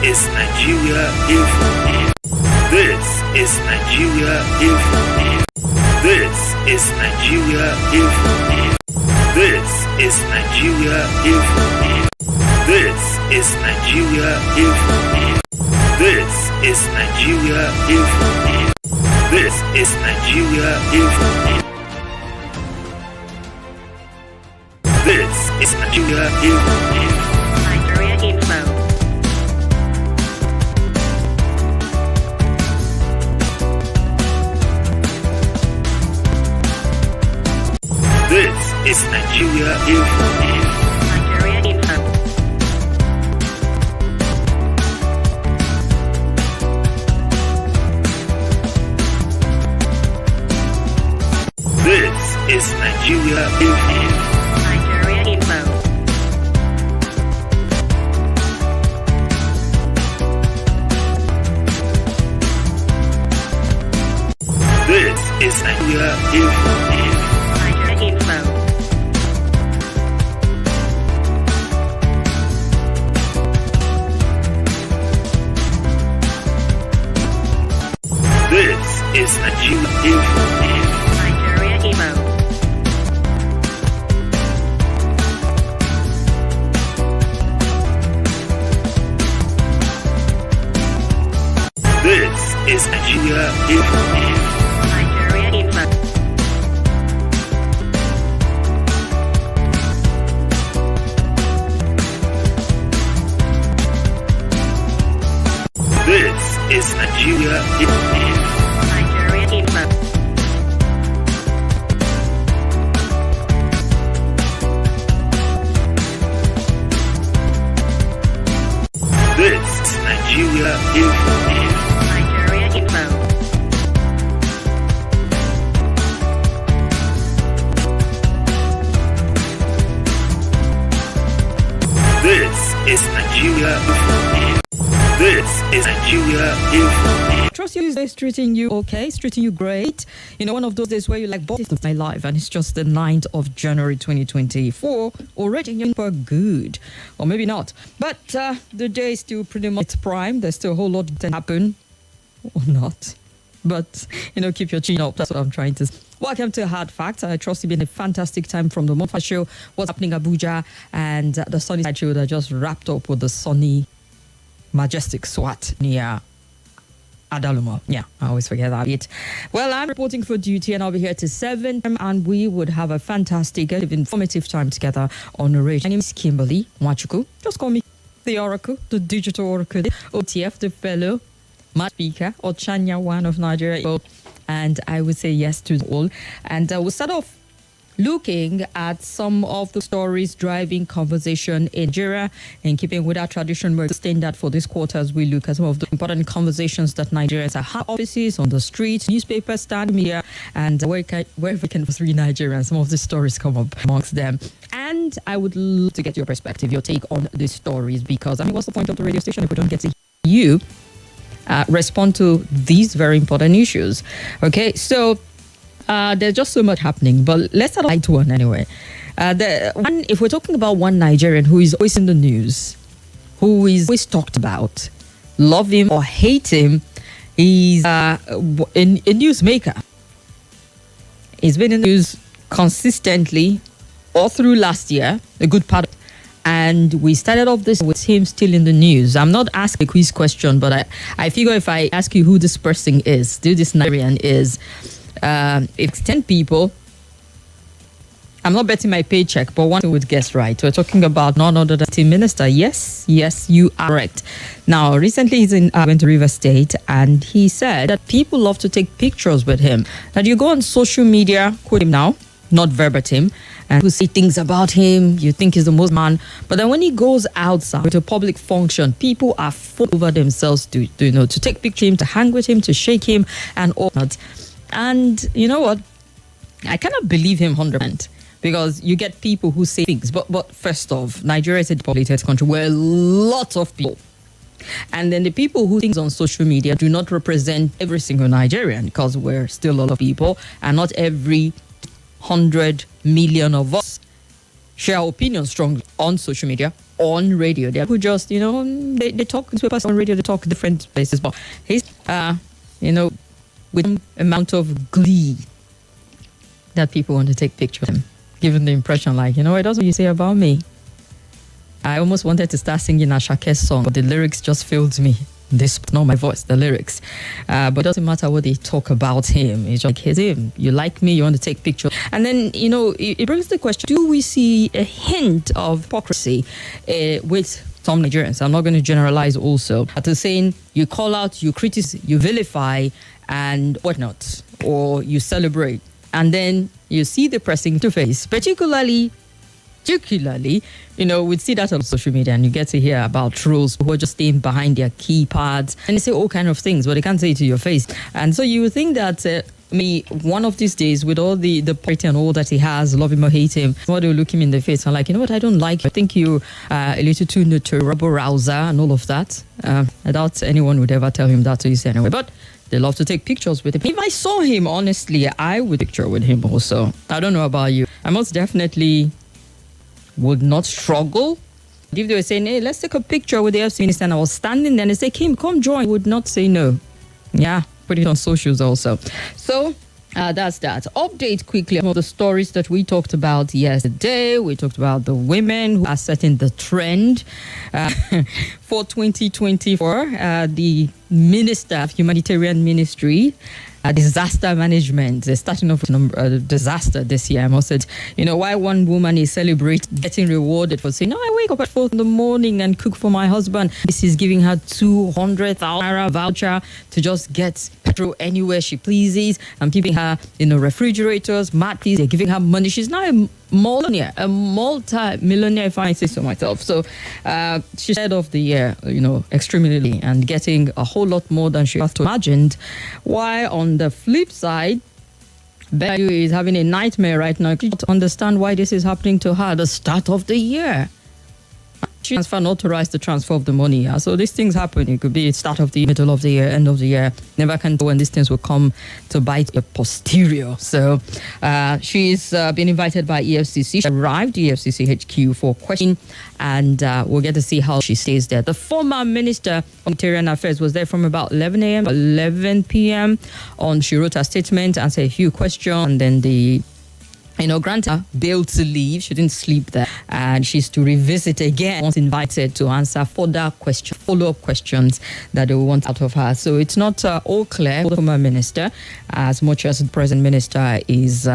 is Nigeria Info. This is Nigeria Info. This is Nigeria Info. This is Nigeria Info. This is Nigeria Info. This is Nigeria Info. This is Nigeria Info. This is Nigeria Info. Nigeria Info. This is Nigeria Info. Nigeria Info. This is Nigeria Info. Nigeria Info. This is Nigeria Info. Nigeria Info. This is Nigeria Info. Nigeria Info. This is Nigeria Info. Nigeria Info. This is Nigeria Info. Nigeria Info. This is Nigeria Info. Nigeria Info. This is Nigeria Info. This is Nigeria Info. Trust you is treating you okay, it's treating you great. You know, one of those days where you're like, boss of my life, and it's just the 9th of January 2024, already you're for good. Or maybe not. But the day is still pretty much its prime. There's still a whole lot to happen. Or not. But, you know, keep your chin up. That's what I'm trying to say. Welcome to Hard Facts. I trust it's been a fantastic time from the Mofa show. What's happening in Abuja and the sunny side show that just wrapped up with the sunny, majestic SWAT near Adaluma. Yeah, I always forget that bit. Well, I'm reporting for duty and I'll be here till 7 and we would have a fantastic, informative time together on the radio. My name is Kimberly Wachuku. Just call me the Oracle, the digital Oracle, OTF, the fellow, my speaker, or Chanya one of Nigeria. And I would say yes to all. And we'll start off looking at some of the stories driving conversation in Nigeria, in keeping with our tradition, we're standard for this quarter as we look at some of the important conversations that Nigerians have, offices, on the streets, newspapers, stand media, and wherever we can for 3 Nigerians, some of the stories come up amongst them. And I would love to get your perspective, your take on these stories, because I mean, what's the point of the radio station if we don't get to you respond to these very important issues? Okay, so there's just so much happening, but let's start light one anyway. If we're talking about one Nigerian who is always in the news, who is always talked about, love him or hate him, he's a newsmaker. He's been in the news consistently all through last year, a good part. And we started off this with him still in the news. I'm not asking a quiz question, but I figure if I ask you who this person is, who this Nigerian is, if it's 10 people, I'm not betting my paycheck, but one would guess right. We're talking about none other than the minister. Yes, you are correct. Now, recently he went to River State and he said that people love to take pictures with him. That you go on social media, quote him now, not verbatim, and you see things about him, you think he's the most man, but then when he goes outside to a public function, people are full over themselves to take picture him, to hang with him, to shake him, and all that. And you know what? I cannot believe him 100%, because you get people who say things. But first off, Nigeria is a depopulated country where lots of people. And then the people who think on social media do not represent every single Nigerian, because we're still a lot of people, and not every 100 million of us share our opinions strongly on social media, on radio. They who just, they talk newspapers on radio, they talk different places. But he's, with amount of glee that people want to take pictures of him, giving the impression like, it doesn't what you say about me. I almost wanted to start singing a Shake's song, but the lyrics just failed me. This, not my voice, the lyrics. But it doesn't matter what they talk about him. It's just like, here's him. You like me, you want to take pictures. And then, it brings the question, do we see a hint of hypocrisy with some Nigerians? I'm not going to generalize also. But they're saying you call out, you criticize, you vilify, and whatnot, or you celebrate. And then you see the pressing to face, particularly, we'd see that on social media, and you get to hear about trolls who are just staying behind their keypads and they say all kind of things, but they can't say it to your face. And so you would think that one of these days, with all the party and all that he has, love him or hate him, somebody will look him in the face and like, what, I don't like you. I think you a little too rabble rouser and all of that. I doubt anyone would ever tell him that to his anyway. But they love to take pictures with him. If I saw him, honestly, I would picture with him also. I don't know about you. I most definitely would not struggle. If they were saying, hey, let's take a picture with the EFCC minister, and I was standing there and they say, Kim, come join, I would not say no. Yeah, put it on socials also. So that's that. Update quickly on the stories that we talked about yesterday. We talked about the women who are setting the trend for 2024. The Minister of Humanitarian Ministry, disaster management, starting off with disaster this year. I must say, why one woman is celebrating getting rewarded for saying, no, I wake up at 4 in the morning and cook for my husband. This is giving her 200,000 naira voucher to just get petrol anywhere she pleases. I'm giving her, refrigerators, mattresses. They're giving her money. She's now a multi-millionaire, if I say so myself. So she's head of the year, extremely, and getting a whole lot more than she has to imagined. Why, on the flip side, Beyu is having a nightmare right now. You don't understand why this is happening to her at the start of the year. She transfer authorized the transfer of the money. So these things happen. It could be start of the year, middle of the year, end of the year. Never can know when these things will come to bite your posterior. So she's been invited by EFCC. She arrived EFCC HQ for questioning, and we'll get to see how she stays there. The former Minister of Humanitarian Affairs was there from about 11 a.m. to 11 p.m. She wrote a statement, answered a few questions, and then the granted her bail to leave. She didn't sleep there, and she's to revisit again once invited to answer further questions, follow-up questions that they want out of her. So it's not all clear for the former minister, as much as the present minister is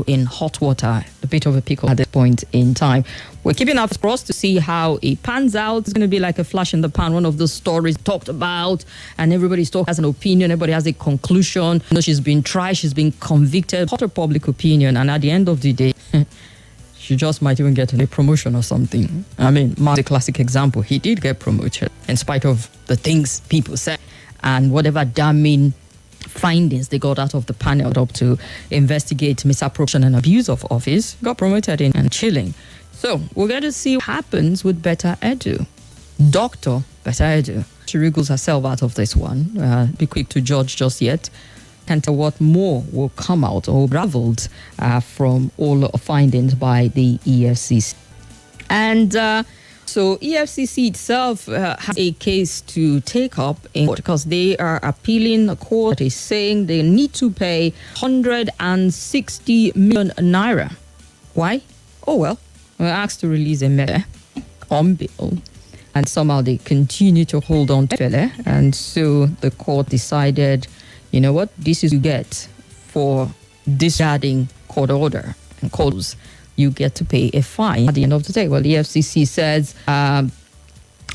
in hot water, a bit of a pickle at this point in time. We're keeping our fingers crossed to see how it pans out. It's going to be like a flash in the pan, one of those stories talked about, and everybody's talking, has an opinion, everybody has a conclusion. She's been tried, she's been convicted, hot public opinion, and at the end of the day, she just might even get a promotion or something. I mean, Mark's a classic example. He did get promoted in spite of the things people said and whatever damning findings they got out of the panel up to investigate misappropriation and abuse of office. Got promoted in and chilling. So we're going to see what happens with Better Edu. Dr. Better Edu. She wriggles herself out of this one. Be quick to judge just yet. Can't tell what more will come out or raveled from all findings by the EFCC. And so EFCC itself has a case to take up in court because they are appealing. The court is saying they need to pay 160 million naira. Why? Oh, well, we're asked to release Emefiele on bail, and somehow they continue to hold on to Emefiele. And so the court decided, you know what, this is you get for disregarding court order and calls. You get to pay a fine at the end of the day. Well, the FCC says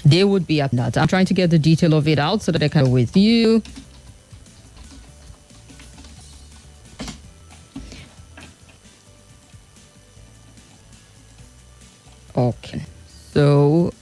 they would be up that. I'm trying to get the detail of it out so that I can go with you. Okay. So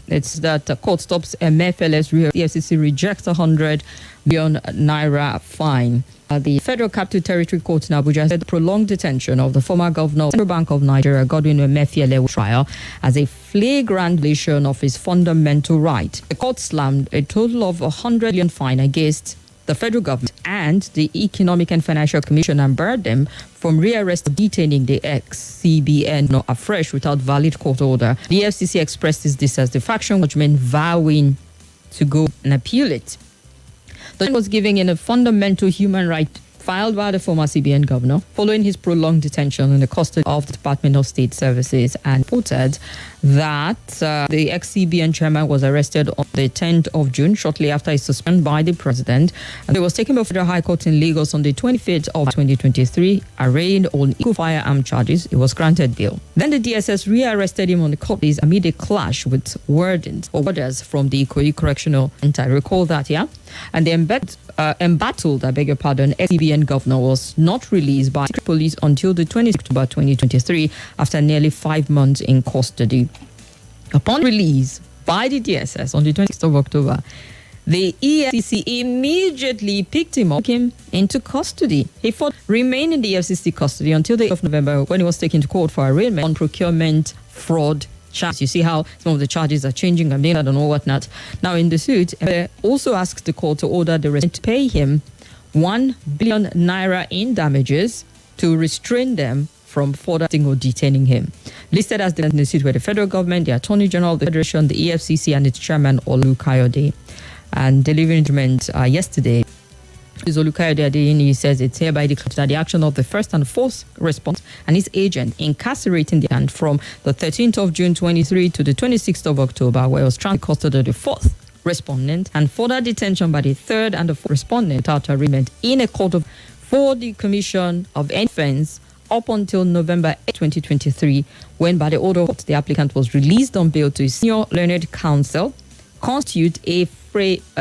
it's that the court stops Emefiele's real. The FCC rejects 100 million naira fine. The Federal Capital Territory Court in Abuja said the prolonged detention of the former governor of the Central Bank of Nigeria, Godwin Emefiele, trial as a flagrant violation of his fundamental right. The court slammed a total of 100 million fine against the federal government and the Economic and Financial Commission and barred them from rearrest or detaining the ex-CBN afresh without valid court order. The EFCC expressed this dissatisfaction, which meant vowing to go and appeal it. The was given in a fundamental human right filed by the former CBN governor following his prolonged detention in the custody of the Department of State Services, and reported that the ex-CBN chairman was arrested on the 10th of June, shortly after his suspension by the president, and he was taken before the High Court in Lagos on the 25th of 2023, arraigned on equal firearm charges. He was granted bail. Then the DSS rearrested him on the court days amid a clash with warders from the Ikoyi Correctional Center. I recall that, yeah? And the embattled, ex-CBN governor was not released by secret police until the 20th of October 2023 after nearly 5 months in custody. Upon release by the DSS on the 26th of October, the EFCC immediately picked him up, took him into custody. He remained in the EFCC custody until the 8th of November when he was taken to court for arraignment on procurement fraud charges. You see how some of the charges are changing and I don't know whatnot. Now in the suit, also asked the court to order the resident to pay him 1 billion naira in damages to restrain them from further or detaining him. Listed as the suit were the federal government, the Attorney General of the Federation, the EFCC, and its chairman, Olu Kayode. And delivering judgment yesterday, Olu Kayode says it's hereby declared that the action of the first and fourth response and his agent incarcerating the hand from the 13th of June 23 to the 26th of October, where it was transferred custody of the fourth respondent, and further detention by the third and the fourth respondent without arraignment in a court for the commission of any offense up until November 8, 2023, when by the order of the applicant was released on bail to his senior learned counsel, constitute a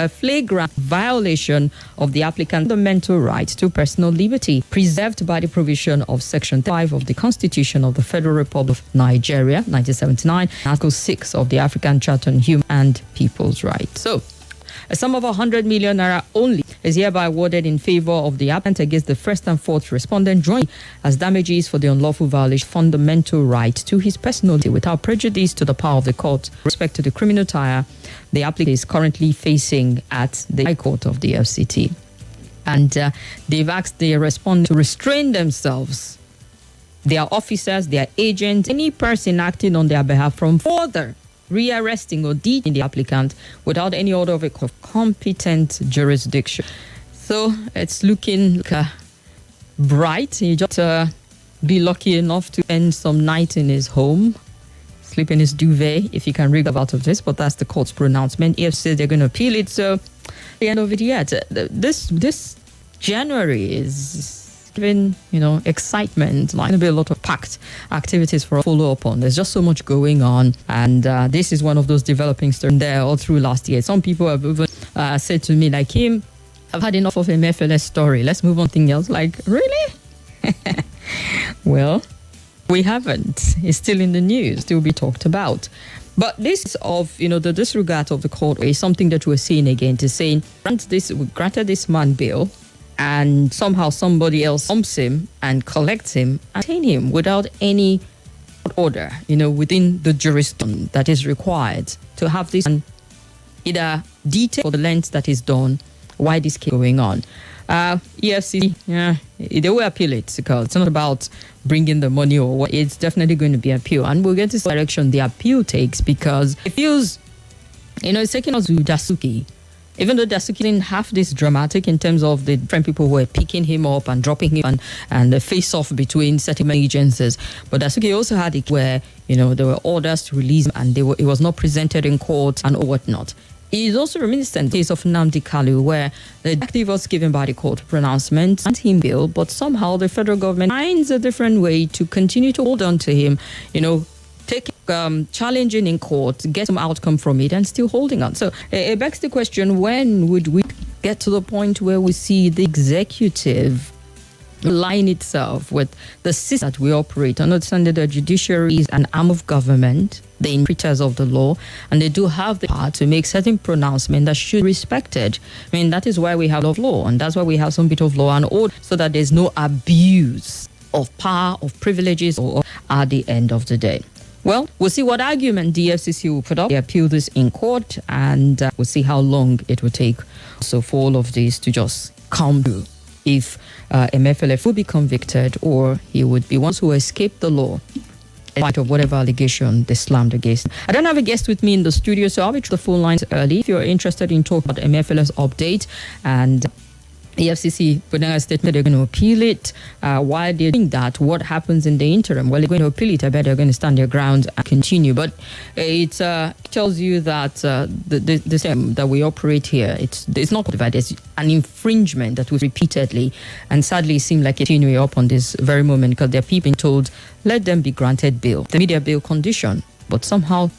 flagrant violation of the applicant's fundamental right to personal liberty, preserved by the provision of Section 5 of the Constitution of the Federal Republic of Nigeria, 1979, Article 6 of the African Charter on Human and People's Rights. So, a sum of 100 million naira only is hereby awarded in favor of the applicant against the first and fourth respondent, joint as damages for the unlawful violation of fundamental right to his personality without prejudice to the power of the court. With respect to the criminal trial, the applicant is currently facing at the High Court of the FCT. And they've asked the respondent to restrain themselves, their officers, their agents, any person acting on their behalf from further rearresting or detaining the applicant without any order of a competent jurisdiction. So it's looking bright. You just be lucky enough to spend some night in his home, sleep in his duvet, if you can wriggle out of this. But that's the court's pronouncement. EFCC says they're going to appeal it. So at the end of it yet, this January is giving, excitement. Like, there'll be a lot of packed activities for a follow-up on. There's just so much going on. And this is one of those developing stories there all through last year. Some people have even said to me, like, him, I've had enough of Emefiele's story. Let's move on to something else. Like, really? Well, we haven't. It's still in the news, still be talked about. But this of, the disregard of the court is something that we're seeing again, to saying, we granted this man bail, and somehow somebody else dumps him and collects him and detain him without any order, within the jurisdiction that is required to have this either detailed for the length that is done, why this case going on. EFCC, they will appeal it, because it's not about bringing the money or what. It's definitely going to be appeal, and we'll get to the direction the appeal takes, because it feels, it's taking us to Dasuki. Even though Dasuki didn't have this dramatic in terms of the different people who were picking him up and dropping him and the face-off between certain agencies. But Dasuki also had it where, there were orders to release him and it was not presented in court and whatnot. It is also reminiscent of the case of Nnamdi Kalu, where the directive was given by the court pronouncement and him bail, but somehow the federal government finds a different way to continue to hold on to him, take challenging in court, get some outcome from it, and still holding on. So it begs the question, when would we get to the point where we see the executive align itself with the system that we operate? Understanding the judiciary is an arm of government, the interpreters of the law, and they do have the power to make certain pronouncements that should be respected. I mean, that is why we have law, and that's why we have some bit of law and order, so that there's no abuse of power, of privileges, or at the end of the day. Well, we'll see what argument the EFCC will put up. They appeal this in court, and we'll see how long it will take. So for all of this to just come through, if Emefiele will be convicted, or he would be ones who escape the law in spite of whatever allegation they slammed against him. I don't have a guest with me in the studio, so I'll be to the phone lines early. If you're interested in talking about Emefiele's update and EFCC put out a statement they're going to appeal it. Why they're doing that? What happens in the interim? Well, they're going to appeal it. I bet they're going to stand their ground and continue. But it tells you that the same that we operate here, it's not divided. It's an infringement that was repeatedly and sadly seemed like continuing up on this very moment because they're being told, let them be granted bail. The media bail condition. But somehow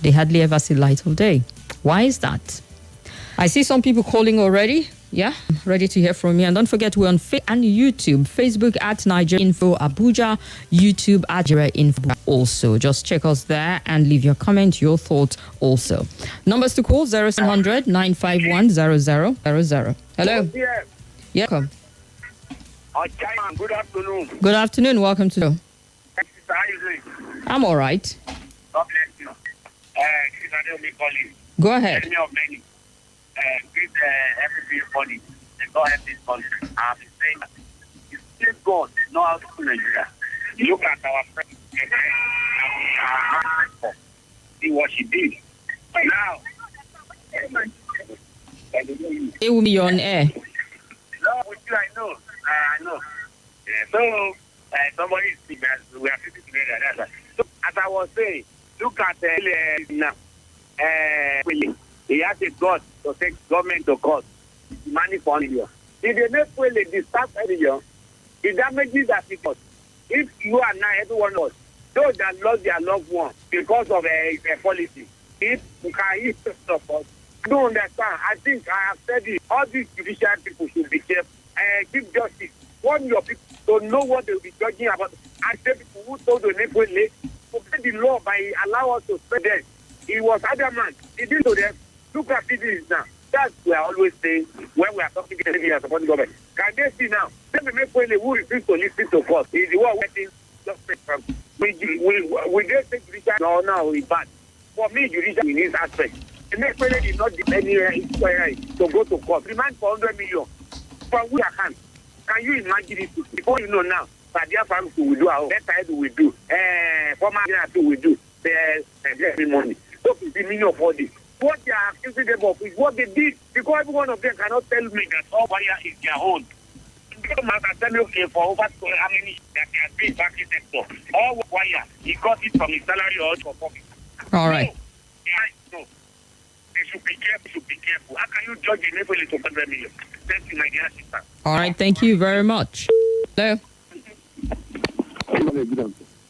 they hardly ever see light of day. Why is that? I see some people calling already. Yeah, ready to hear from you. And don't forget, we're on Facebook and YouTube. Facebook at Nigerian Info Abuja, YouTube at Nigerian Info also. Just check us there and leave your comment, your thoughts also. Numbers to call 0700 951 0000. Hello. Yeah, come. Good afternoon. Good afternoon. Welcome to the How are you doing? I'm all right. God bless you. This is Adele calling. Go ahead. Enemy of many. Give everybody money. They go help this country. I've been saying that. It's still God, not how to Nigeria. You look at our friend, see what she did. Now, It will be on air. no, with you, I know. I know. Yeah, so, somebody is speaking. We are sitting together. That's right. So, as I was saying, look at now. He has a God to take government to court. Money for million. If they make well the staff area, the damages that it costs. If you are now everyone else, those that lost their loved one because of a policy, if you can eat stuff us, I don't understand. I think I have said it. All these judicial people should be careful. Give justice. Want your people to know what they will be judging about. And the people who told the Nepal to obey the law by allow us to spread them. He was adamant. He did to them. Look at this now. That's what I always say when we are talking to the supporting government. Can they see now? Let me make who refuse to listen to us. He's the one waiting just from. We just think judicial no, now is bad. For me, judicial in this aspect. The next person did not depend to go to court. Remand for 100 million. From who I can. Can you imagine it? Before you know now, Sadia Farms will do our better side will do. Former will do. The money. So it's the meaning of all this. What they are accusing them of is what they did, because every one of them cannot tell me that all wire is their own. Because man can tell me, okay, for over how many that they have been banking sector, all wire, he got it from his salary or for profit. All right. No. They should be careful. How can you judge a neighbor to 100 million? Thank you, my dear sister. All right. Thank you very much. Hello.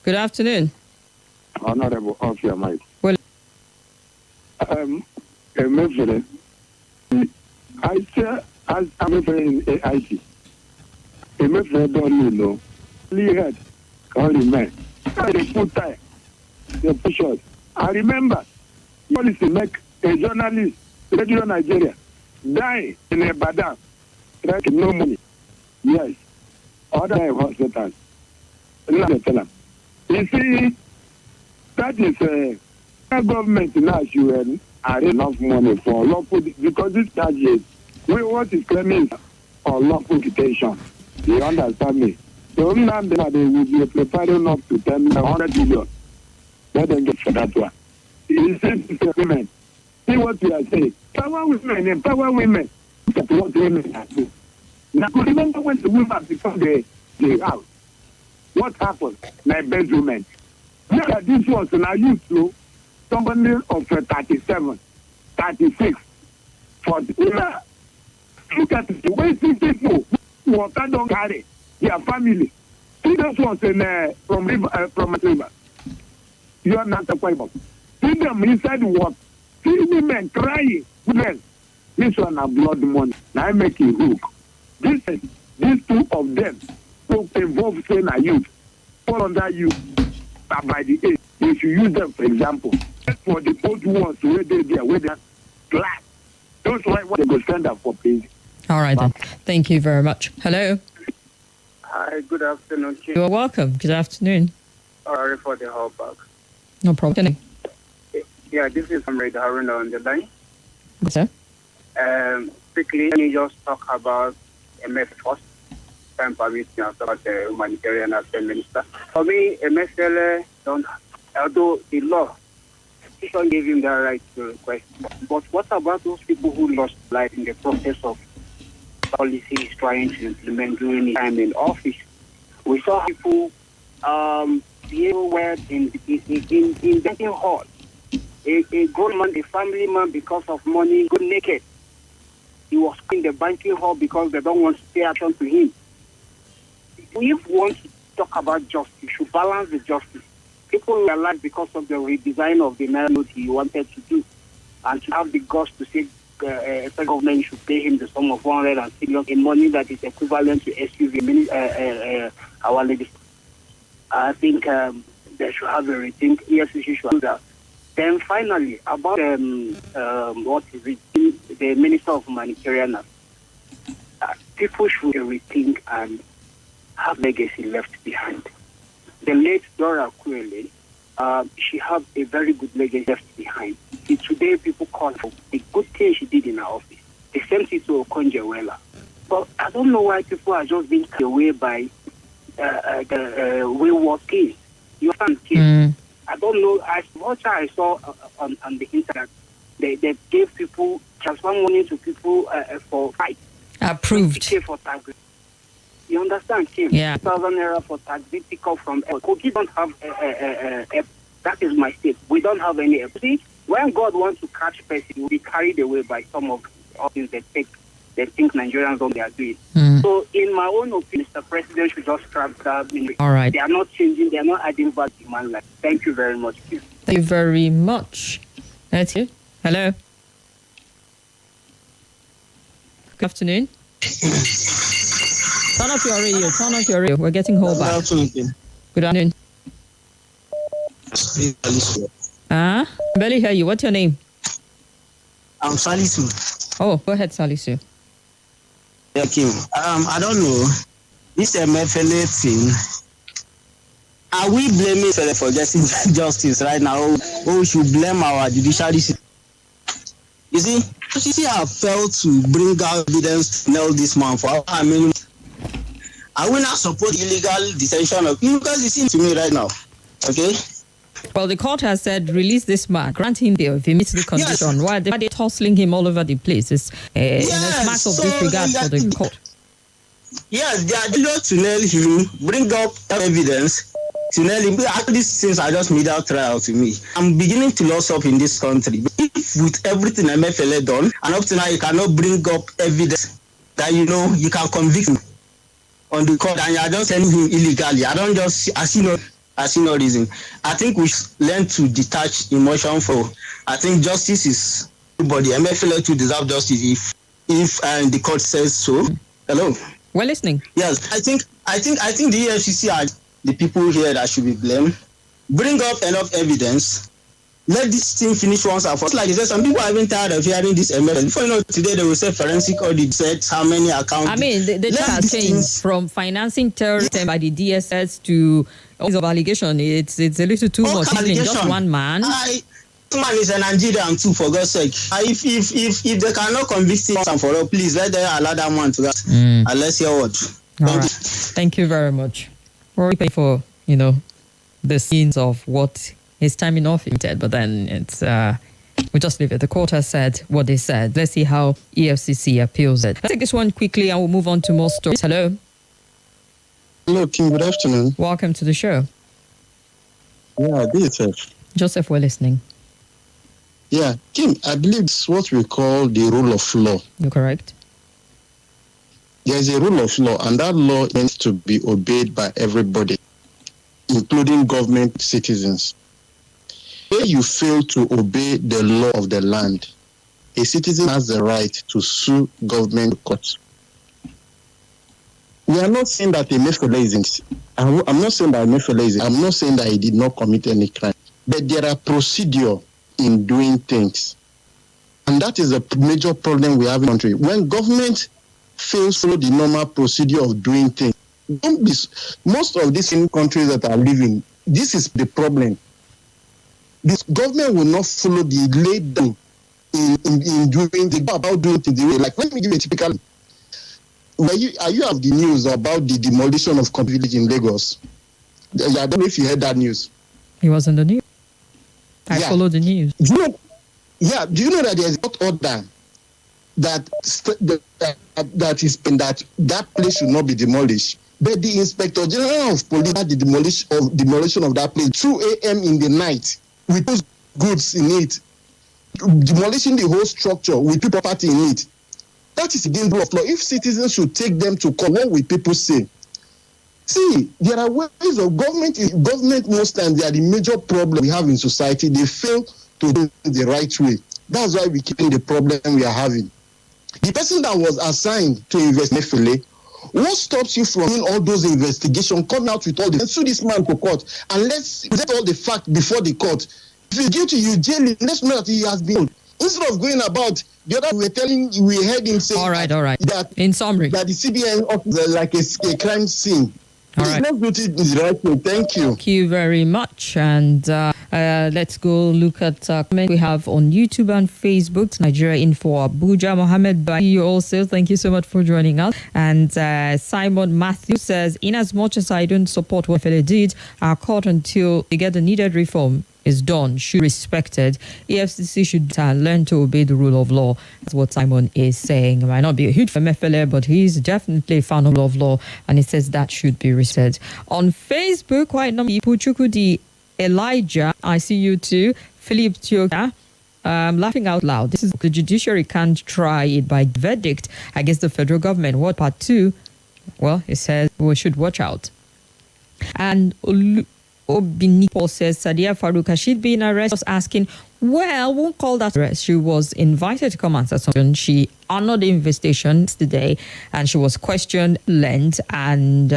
Good afternoon. Honorable off your mic. Well, Emefiele, I say, as Emefiele in AIT, Emefiele don't know. Only head, only man. They put tie, they push us. I remember, policy make a journalist, radio Nigeria, die in a badan, like no money. Yes, other hospitals. Let me tell them. You see, that is government now should have enough money for lawful, because this charges, what is claiming for lawful detention. You understand me? So now they will be preparing up to 100 million. Let them get for that one. It's women. See what we are saying. Power women, empower women. That's what women are doing. Now, remember when the women become the house, what happened? My best women. Look at this one, so now you slow. Somebody of 37, 36, 40. Look at the way these people water don't carry their family. See those ones from river. You are not a problem. See them inside water. See women crying. Women. This one are blood money. Now I make a hook. These two of them so involve saying a youth. Fall under you by the age. You should use them for example. For the old ones where they are, where they are glass. Those why they go stand up for please. all right then. Thank you very much. Hello. Hi, good afternoon. You are welcome. Good afternoon. Sorry for the hold back. No problem. Yeah, this is Comrade Haruna on the line. Yes, sir. Quickly, let me just talk about MF first. Time permit me about the humanitarian affairs minister. For me, Emefiele don't, although the law gave him the right to request. But what about those people who lost life in the process of policies trying to implement during his time in office? We saw people behave well in banking hall. A grown man, a family man, because of money, go naked. He was in the banking hall because they don't want to pay attention to him. If we want to talk about justice, we should balance the justice. People were alive because of the redesign of the naira note he wanted to do, and to have the guts to say the government should pay him the sum of 106 million in money that is equivalent to SUV our ladies. I think they should have a rethink. EFCC should do that. Then finally, about what is it? The Minister of Humanitarian Affairs. People should rethink and have legacy left behind. The late Dora Kuele, she had a very good legacy left behind. See, today, people call for the good thing she did in her office. The same thing to Okonjo-Iweala. But I don't know why people are just being carried away by the wayward things. You understand? I don't know. As much as I saw on the internet, they gave people, transfer money to people for fight. Approved. For tax. You understand, Kim? Yeah. 1,000 naira for tax. They pick up from Kogi don't have that is my state. We don't have any. See, when God wants to catch person, he will be carried away by some of the things they think Nigerians don't they are doing. So, in my own opinion, Mr. President should just scrap that. All right. They are not changing. They are not adding value to human life. Thank you very much, Kim. Thank you very much. That's it. Hello. Good afternoon. Turn off your radio. Turn off your radio. We're getting hold back. Good afternoon. Barely hear you. What's your name? I'm Salisu. Oh, go ahead, Salisu. Thank you. I don't know. This Emefiele thing. Are we blaming Emefiele for getting justice right now? Or we should blame our judiciary system? You see, judiciary have failed to bring out evidence to nail this man for how many. I will not support illegal detention of you guys listen to me right now. Okay? Well, the court has said release this man, grant him bail if he meets the condition. Yes. Why are they tossing him all over the place? It's in a smack of disregard for the court. Yes, they are allowed to nail him, bring up evidence to nail him. These things are just middle trial to me. I'm beginning to lose up in this country. If with everything Emefiele done, and up to now you cannot bring up evidence that you can convict him on the court, and you are just sending him illegally. I see no reason. I think we should learn to detach emotion for. I think justice is everybody. Emefiele to deserve justice if the court says so. Hello. We're listening. Yes, I think the EFCC are the people here that should be blamed. Bring up enough evidence. Let this thing finish once and for all. Like you said, some people are even tired of hearing this Emefiele. Before you know, today they will say forensic audit said how many accounts. I mean, the charge has changed from financing terrorism by the DSS to all of allegation. It's a little too much. Just one man. Man is a Nigerian too, for God's sake. If they cannot convict him and for all, please let them allow that man to that. Unless hear what. Thank you very much. We're waiting for the scenes of what his time in office did, but then it's we just leave it. The court has said what they said. Let's see how EFCC appeals it. Let's take this one quickly and we'll move on to more stories. Hello. Hello, Kim. Good afternoon. Welcome to the show. Yeah, this is Joseph, we're listening. Yeah, Kim, I believe it's what we call the rule of law. You're correct. There is a rule of law, and that law needs to be obeyed by everybody, including government citizens. If you fail to obey the law of the land, a citizen has the right to sue government court. We are not saying that Emefiele is. I'm not saying that Emefiele is. I'm not saying that he did not commit any crime, but there are procedures in doing things, and that is a major problem we have in the country. When government fails to follow the normal procedure of doing things, most of these countries that are living, this is the problem. this government will not follow the laid down in doing the way. Like, let me give you a typical. Are you have the news about the demolition of Community Village in Lagos? I don't know if you heard that news. He was in the news. I followed the news. Do you know that there's a court order that place should not be demolished? But the Inspector General of Police had the demolition of that place 2 a.m. in the night with those goods in it, demolishing the whole structure with people property in it. That is against the rule of law. If citizens should take them to court, what will people say? See, there are ways of government. Government most times they are the major problem we have in society. They fail to do it the right way. That's why we keep the problem we are having. The person that was assigned to investigate Emefiele, what stops you from doing all those investigations, come out with all the, and sue this man to court, and let's present all the facts before the court. If he's guilty, you jail him. Let's know that he has been. Instead of going about the other, we heard him say, all right. That in summary, that the CBN officer like a crime scene. All right. Let's do it in the right way. Thank you. Thank you very much. And let's go look at comments we have on YouTube and Facebook. Nigeria Info Abuja. Mohammed Bayi also. Thank you so much for joining us. And Simon Matthew says, in as much as I don't support what Emefiele did, our court until they get the needed reform is done should be respected. EFCC should learn to obey the rule of law. That's what Simon is saying. He might not be a huge fan of Emefiele, but he's definitely a fan of rule of law, and he says that should be respected. On Facebook, quite a number of people, Chukudi Elijah, I see you too. Philip Tioka, laughing out loud. This is the judiciary can't try it by verdict against the federal government. What part 2? Well, it says we should watch out. And Obinipo says Sadia Farouka should be in arrest. Was asking, well, won't call that arrest. She was invited to come answer something. She honored the invitation today, and she was questioned, lent, and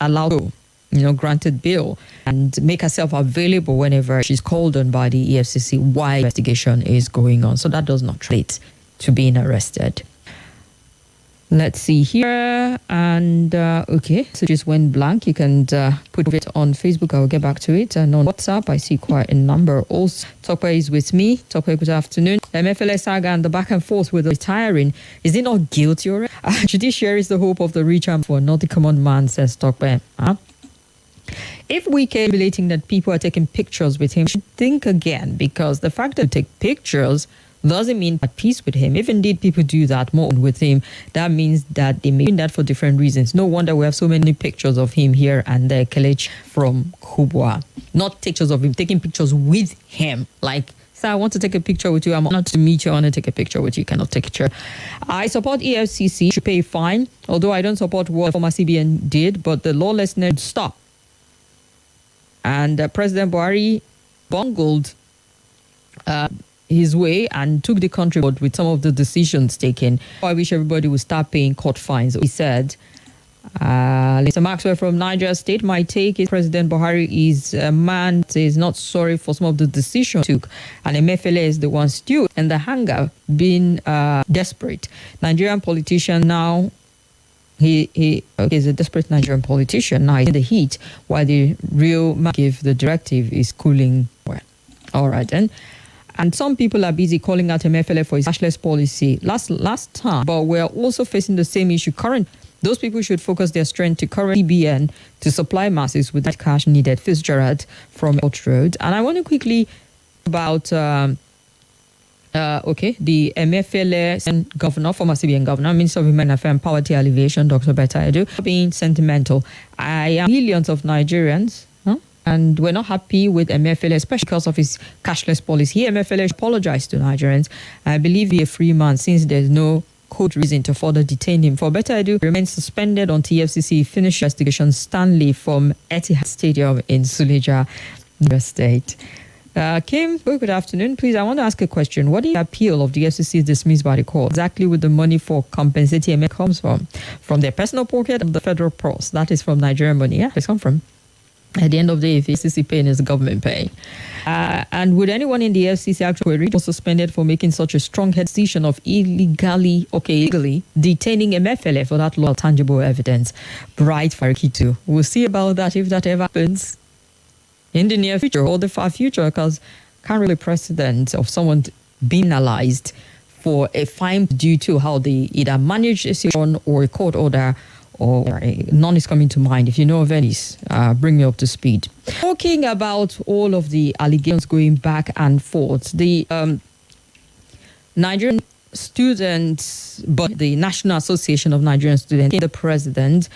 allowed to, granted bail and make herself available whenever she's called on by the EFCC while investigation is going on. So that does not translate to being arrested. Let's see here. And okay, so just went blank. You can put it on Facebook. I'll get back to it. And on WhatsApp, I see quite a number. Also, Tope is with me. Tope, good afternoon. Emefiele saga and the back and forth with the retiring. Is he not guilty already? Judiciary is the hope of the rich and poor, not the common man, says Tope. If we keep relating that people are taking pictures with him, we should think again, because the fact that they take pictures doesn't mean at peace with him. If indeed people do that more with him, that means that they may do that for different reasons. No wonder we have so many pictures of him here and there. Kelechi from Kubwa. Not pictures of him, taking pictures with him. Like, sir, I want to take a picture with you. I'm honored to meet you. I want to take a picture with you. You cannot take a picture. I support EFCC should pay a fine, although I don't support what former CBN did, but the lawlessness should stop. And President Buhari bungled his way and took the country forward with some of the decisions taken. I wish everybody would start paying court fines. He said, Mr. Maxwell from Niger State, my take is President Buhari is a man that is not sorry for some of the decisions he took. And Emefiele is the one still in the hangar being desperate. Nigerian politician now, he is a desperate Nigerian politician. Now he's in the heat while the real man give the directive is cooling well. All right then. And some people are busy calling out Emefiele for his cashless policy last time, but we're also facing the same issue current. Those people should focus their strength to current CBN to supply masses with that cash needed. Fitzgerald from Out Road. And I want to quickly about the Emefiele governor, former CBN governor, Minister of Women Affairs and Poverty Alleviation, Dr. Betta Edu, being sentimental. I am millions of Nigerians. And we're not happy with Emefiele, especially because of his cashless policy. Emefiele apologized to Nigerians. I believe he's a free man since there's no court reason to further detain him. For better ado, remains suspended until EFCC finish investigation. Stanley from Etihad Stadium in Suleja, Niger State. Kim, good afternoon. Please, I want to ask a question. What is the appeal of the EFCC dismissed by the court? Exactly with the money for compensating Emefiele comes from? From their personal pocket or the federal purse? That is from Nigerian money. Yeah, it's come from. At the end of the day, if EFCC paying is the government paying. And would anyone in the EFCC actually be suspended for making such a strong-headed decision of illegally detaining Emefiele for that law tangible evidence? Bright Farikitu. We'll see about that if that ever happens in the near future or the far future, because can't really precedent of someone being penalized for a fine due to how they either manage a situation or a court order, or none is coming to mind. If you know of any, bring me up to speed. Talking about all of the allegations going back and forth, the Nigerian students, but the National Association of Nigerian Students, the president,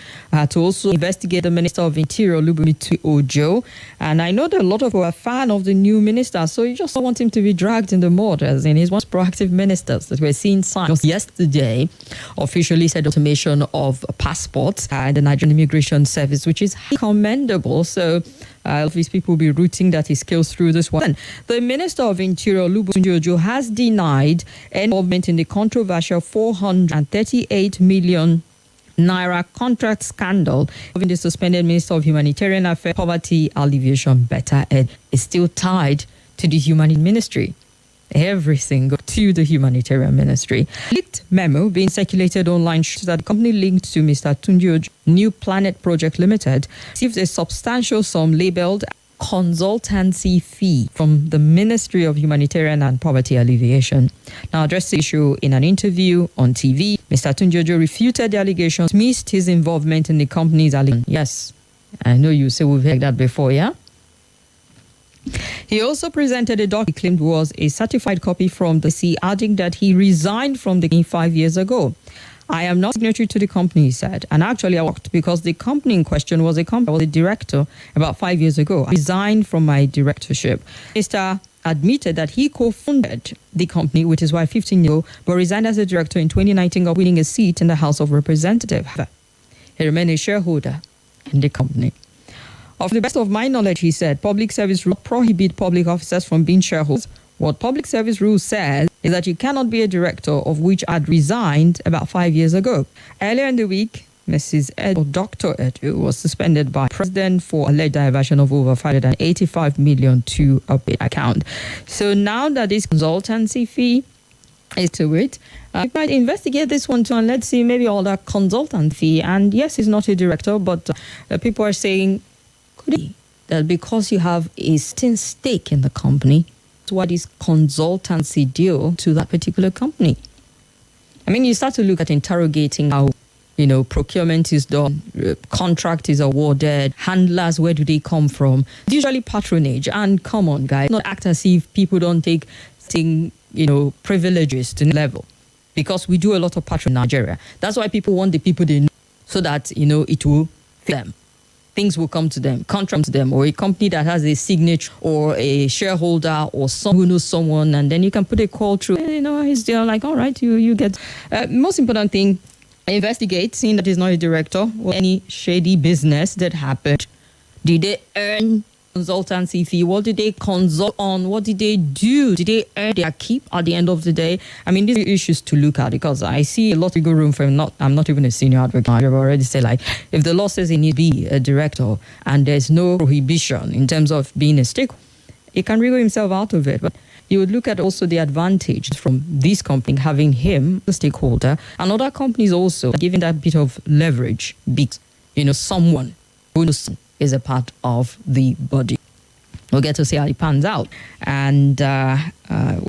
to also investigate the Minister of Interior, Olubunmi Ojo. And I know that a lot of people are a fan of the new minister, so you just don't want him to be dragged in the mud, as in he's one of the proactive ministers that we're seeing signs. Just yesterday, officially said automation of passports and the Nigerian Immigration Service, which is commendable. So these people will be rooting that he scales through this one. The Minister of Interior, Olubunmi Ojo, has denied any involvement in the controversial 438 million naira contract scandal of the suspended Minister of Humanitarian Affairs, Poverty Alleviation, Better Ed, is still tied to the Humanitarian Ministry. Everything goes to the Humanitarian Ministry. Leaked memo being circulated online shows that the company linked to Mr. Tunji Ojo, New Planet Project Limited, received a substantial sum labeled consultancy fee from the Ministry of Humanitarian and Poverty Alleviation. Now, addressed the issue in an interview on TV, Mr. Tunji Ojo refuted the allegations, missed his involvement in the company's allegation. Yes, I know you say we've heard that before, yeah? He also presented a document he claimed was a certified copy from the C, adding that he resigned from the company 5 years ago. I am not signatory to the company, he said. And actually, I worked because the company in question was a company. I was a director about 5 years ago. I resigned from my directorship. Mr. admitted that he co-founded the company, which is why 15 years ago, but resigned as a director in 2019, of winning a seat in the House of Representatives. He remained a shareholder in the company. Of the best of my knowledge, he said, public service rules prohibit public officers from being shareholders. What public service rules says is that you cannot be a director, of which I'd resigned about 5 years ago. Earlier in the week, Dr. Edu was suspended by the president for alleged diversion of over 585 million to a paid account. So now that this consultancy fee is to it, we might investigate this one too, and let's see maybe all that consultant fee. And yes, he's not a director, but people are saying, could it be that because you have a stake in the company, what is consultancy deal to that particular company? I mean, you start to look at interrogating how, procurement is done, contract is awarded, handlers, where do they come from? It's usually patronage. And come on, guys, not act as if people don't take privileges to the level, because we do a lot of patronage in Nigeria. That's why people want the people they know, so that, it will fit them. Things will come to them, contract to them, or a company that has a signature or a shareholder or someone who knows someone, and then you can put a call through. He's there like, all right, you get. Most important thing, investigate, seeing that he's not a director or any shady business that happened. Did they earn consultancy fee? What did they consult on? What did they do? Did they earn their keep at the end of the day? I mean, these are issues to look at, because I see a lot of legal room for him. I'm not even a senior advocate. I've already said, like, if the law says he needs to be a director and there's no prohibition in terms of being a stakeholder, he can wriggle himself out of it. But you would look at also the advantage from this company having him the stakeholder, and other companies also giving that bit of leverage, someone who is a part of the body. We'll get to see how it pans out. And it will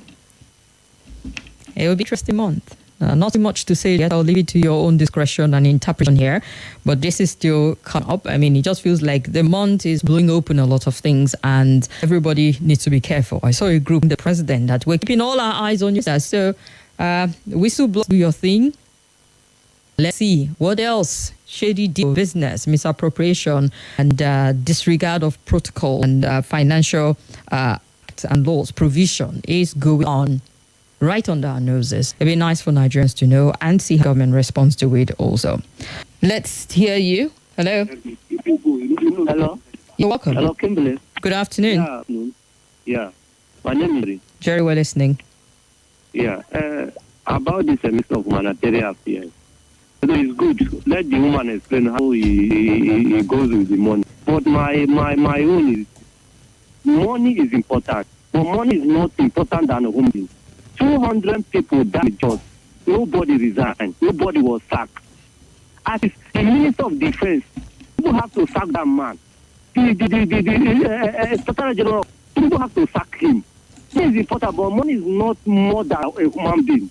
be an interesting month. Not too much to say yet. I'll leave it to your own discretion and interpretation here. But this is still coming up. I mean, it just feels like the month is blowing open a lot of things, and everybody needs to be careful. I saw a group, the president, that we're keeping all our eyes on you. So, whistleblower, do your thing. Let's see what else. Shady deal, business, misappropriation, and disregard of protocol and financial acts and laws provision is going on right under our noses. It'd be nice for Nigerians to know and see how government responds to it also. Let's hear you. Hello. Hello. You're welcome. Hello, Kimberly. Good afternoon. Yeah. My name is Jerry. Jerry, we're listening. Yeah. About this Minister of Humanitarian Affairs. It's good. Let the woman explain how he goes with the money. But my own is, money is important. But money is not important than a woman. 200 people died just. Nobody resigned. Nobody was sacked. As the Minister of Defense, people have to sack that man. The Secretary General, people have to sack him. Money is important, but money is not more than a human being.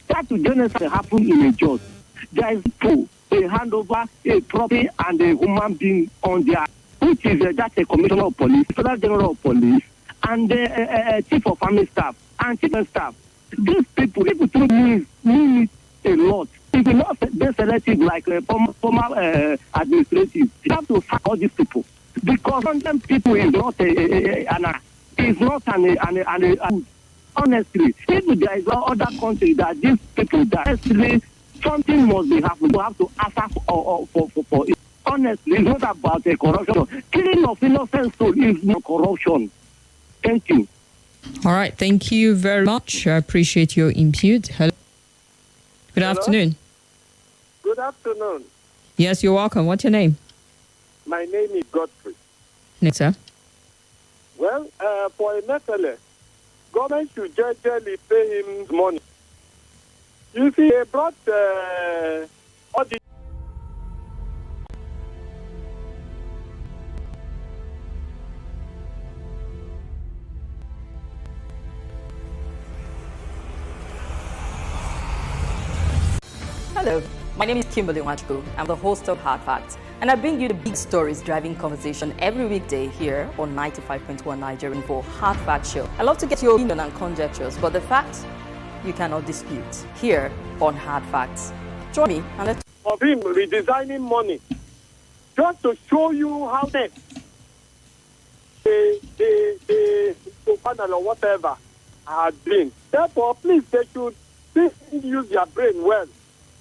That genocide happened in a judge. There is two. They hand over a property and a human being on their, which is that's a commissioner of police, federal general of police, and chief of army staff and chief of staff. These people to mean a lot. If you're not be selective like former administrative, you have to sack all these people because some people is not honestly, if there is no other country that these people that honestly something must be happening. You have to ask for it. Honestly, it's not about corruption. Killing of innocent soul is not corruption. Thank you. All right. Thank you very much. I appreciate your input. Hello. Good afternoon. Good afternoon. Yes, you're welcome. What's your name? My name is Godfrey. Yes, sir. Well, for Emefiele, government should generally pay him money. You see, they brought all the Hello, my name is Kimberly. I'm the host of Hard Facts, and I bring you the big stories driving conversation every weekday here on 95.1 Nigerian for Hard Facts Show. I love to get your opinion and conjectures, but the facts you cannot dispute here on Hard Facts. Join me and let's of him redesigning money just to show you how the panel or whatever had been. Therefore, please, they should use their brain well.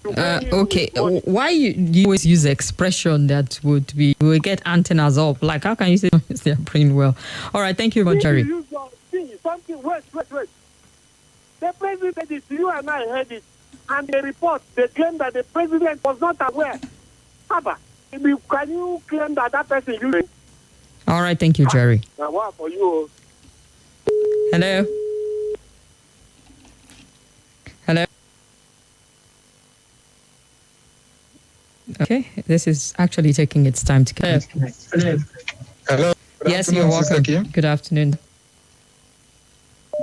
Okay, why you always use the expression that would be, we will get antennas up? Like, how can you say they're brain well? All right, thank you very much, Jerry. Wait. The president is, you and I heard it, and the report, they claim that the president was not aware. Haba, can you claim that that person used it? All right, thank you, Jerry. Now, what for you? Hello? Hello? Okay, this is actually taking its time to come. Hello. Yes, you're welcome. Good afternoon.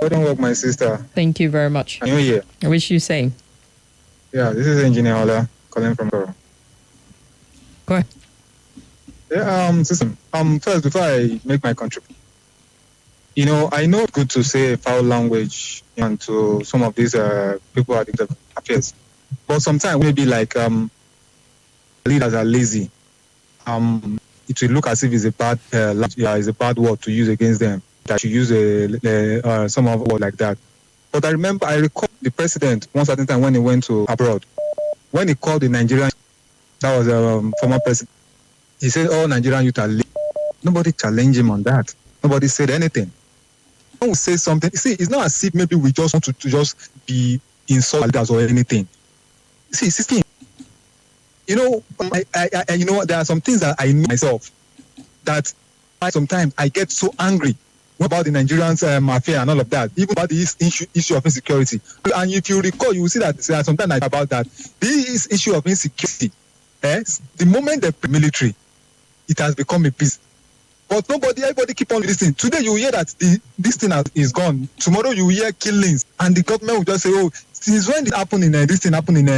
Good work, my sister. Thank you very much. New Year. I wish you same. Yeah, this is Engineer Ola calling from Koro. Go ahead. Yeah, sister. First, before I make my contribution, I know it's good to say foul language to some of these people at the affairs, but sometimes maybe like leaders are lazy. It will look as if it's a bad, it's a bad word to use against them. That you use some of word like that. But I recall the president one certain time when he went to abroad, when he called the Nigerian, that was a former president. He said, "All Nigerian youth are lazy." Nobody challenged him on that. Nobody said anything. When we say something, see, it's not as if maybe we just want to just be insulters or anything. See, 16. There are some things that I know myself that sometimes I get so angry about the Nigerians affair and all of that, even about the issue of insecurity. And if you recall, you will see that there are sometimes about that. This issue of insecurity, the moment the military, it has become a peace. But everybody keep on listening. Today you hear that this thing is gone. Tomorrow you hear killings, and the government will just say, "Oh, since when this thing happened in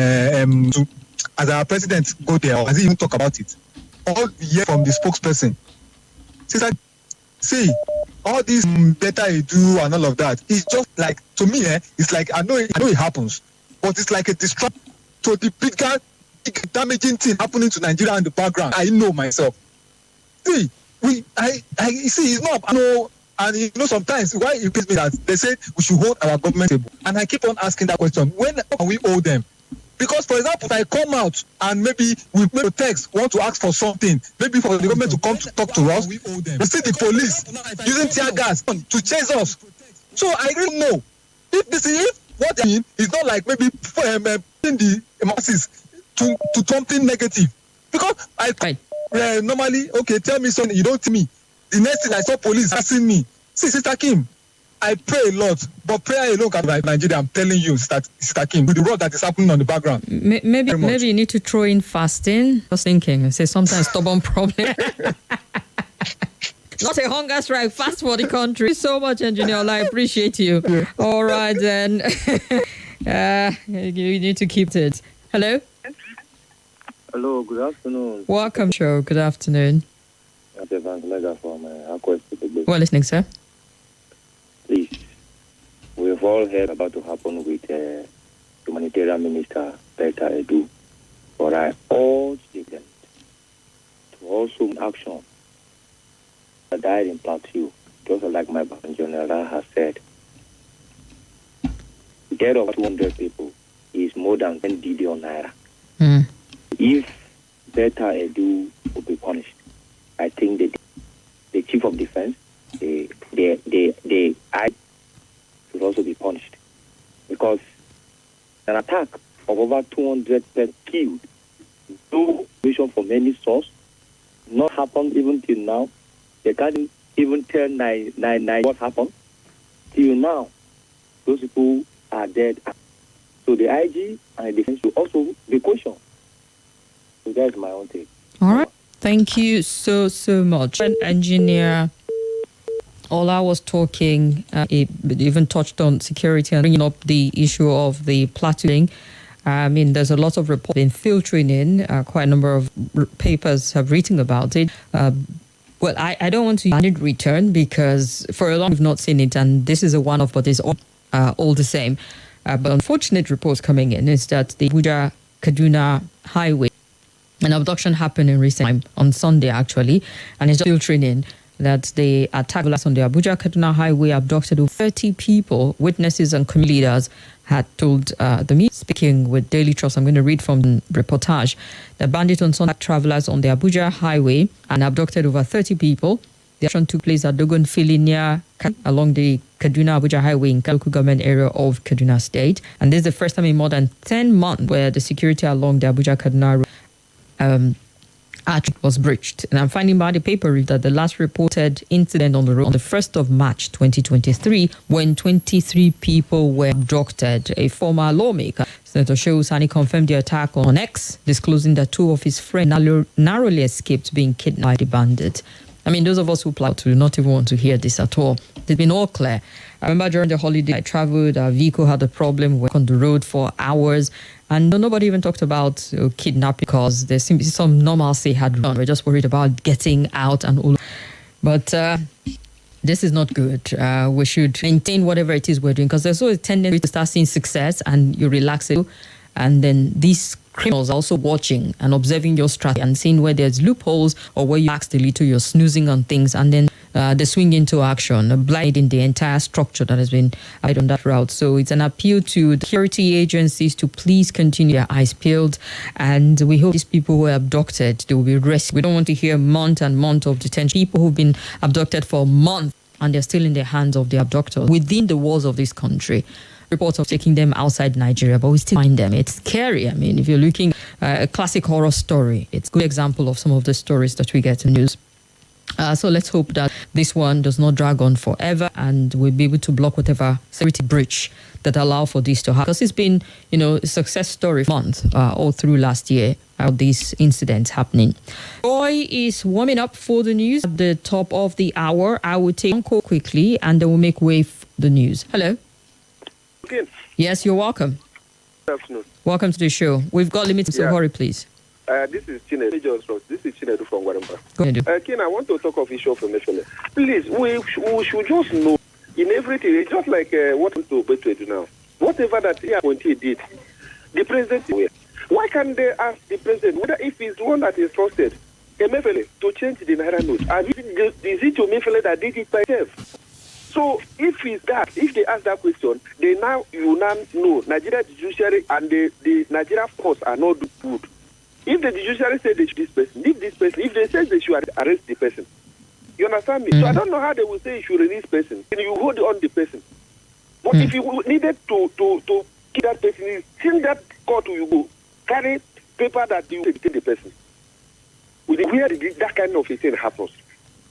as our president go there, or has he even talk about it?" All hear from the spokesperson. See, all this better you do and all of that. It's just like, to me, it's like I know it happens, but it's like a distraction to the bigger damaging thing happening to Nigeria in the background. I know myself. See, I see it's not. I know, and sometimes why it gives me that they say we should hold our government table, and I keep on asking that question: when can we hold them? Because, for example, if I come out and maybe we make a text, want to ask for something, maybe for the government to come to talk to us, we see the police using tear gas to chase us. So I don't know if what I mean is not like maybe putting the masses to something negative. Because normally, okay, tell me something, you don't tell me. The next thing I saw police asking me, see, Sister Kim, I pray a lot, but prayer alone can be Nigeria. I'm telling you, Sister Kim, with the work that is happening on the background. Maybe you need to throw in fasting. Just thinking, say sometimes stubborn problem. Not a hunger strike, fast for the country. So much, Engineer. I appreciate you. All right, then. You need to keep it. Hello? Hello, good afternoon. Welcome, show. Good afternoon. Well, listening, sir. Please, we've all heard about what happened with humanitarian minister Peter Edu, but I urge them to also action that died in Plateau, just like my general has said. The death of 200 people is more than 10 billion naira. If Peter Edu will be punished, I think the chief of defense, I should also be punished, because an attack of over 200 people killed, no information from any source, not happened even till now. They can't even tell what happened. Till now, those people are dead. So the IG and the defense should also be questioned. So that's my own take. All right. Thank you so much. Engineer Ola was talking, it even touched on security and bringing up the issue of the plateauing. I mean, there's a lot of reports been filtering in. Quite a number of papers have written about it. Well, I don't want to use it return because for a long we've not seen it, and this is a one-off, but it's all the same. But unfortunate reports coming in is that the Abuja Kaduna highway, an abduction happened in recent time on Sunday actually, and it's just filtering in that the attack on the Abuja Kaduna highway abducted over 30 people. Witnesses and community leaders had told the media, speaking with Daily Trust. I'm going to read from the reportage. The bandit on Sunday travelers on the Abuja highway and abducted over 30 people. The action took place at Dogonfili near along the Kaduna-Abuja highway in Local Government area of Kaduna State. And this is the first time in more than 10 months where the security along the Abuja-Kaduna arch was breached. And I'm finding by the paper that the last reported incident on the road on the 1st of March 2023, when 23 people were abducted. A former lawmaker, Senator Shehu Sani, confirmed the attack on X, disclosing that two of his friends narrowly escaped being kidnapped by the bandit. I mean, those of us who plow to do not even want to hear this at all. It's been all clear. I remember during the holiday I traveled, our vehicle had a problem, we were on the road for hours, and nobody even talked about kidnapping because there seems to be some normalcy had run. We're just worried about getting out and all. But this is not good. We should maintain whatever it is we're doing, because there's always a tendency to start seeing success and you relax it. And then these criminals are also watching and observing your strategy and seeing where there's loopholes or where you ask a little, you're snoozing on things, and then they swing into action, blinding the entire structure that has been out on that route. So it's an appeal to the security agencies to please continue their eyes peeled, and we hope these people who were abducted, they will be rescued. We don't want to hear month and month of detention. People who've been abducted for months and they're still in the hands of the abductors within the walls of this country. Reports of taking them outside Nigeria, but we still find them. It's scary. I mean, if you're looking at a classic horror story, it's a good example of some of the stories that we get in news. So let's hope that this one does not drag on forever and we'll be able to block whatever security breach that allow for this to happen. Because it's been, a success story for months all through last year of these incidents happening. Roy is warming up for the news at the top of the hour. I will take one call quickly and then we'll make way for the news. Hello. Okay. Yes, you're welcome. Good afternoon. Welcome to the show. We've got limited, so hurry, please. This is Chinedu. This is Chinedu from Guaramba. Go ahead. Ken, I want to talk of issue of Emefiele. Please, we should just know in everything. It's just like what to do now. Whatever that he did, the president. Why can't they ask the president whether if he's the one that is trusted, Emefiele, to change the naira note? And is it Emefiele that did it by himself? So if they ask that question, you now know Nigeria judiciary and the Nigeria force are not good. If the judiciary say they should this person, leave this person. If they say they should arrest the person, you understand me? So I don't know how they will say you should release person. And you hold on the person. But if you needed to kill that person, in that court you go carry paper that you kill the person. Where did that kind of a thing happens?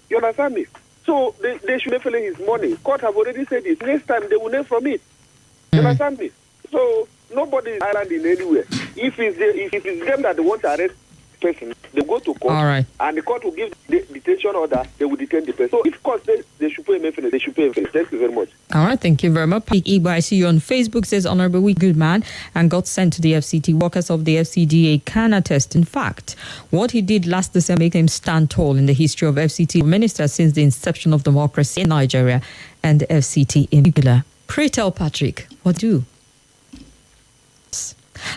You understand me? So they should fill his money. Court have already said this. Next time they will name from it. You understand me? So nobody is island in anywhere. If it's them that want to arrest person, they go to court, All right. and the court will give the detention order, they will detain the person. So if court says they should pay Emefiele, they should pay Emefiele. Thank you very much. All right, thank you very much. Igbo, I see you on Facebook, says Honorable We Good Man and got sent to the FCT. Workers of the FCDA can attest. In fact, what he did last December made him stand tall in the history of FCT ministers since the inception of democracy in Nigeria and the FCT in particular. Pray tell Patrick, what do?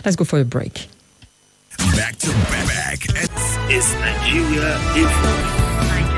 Let's go for a break. Back to back. It's Nigeria Info.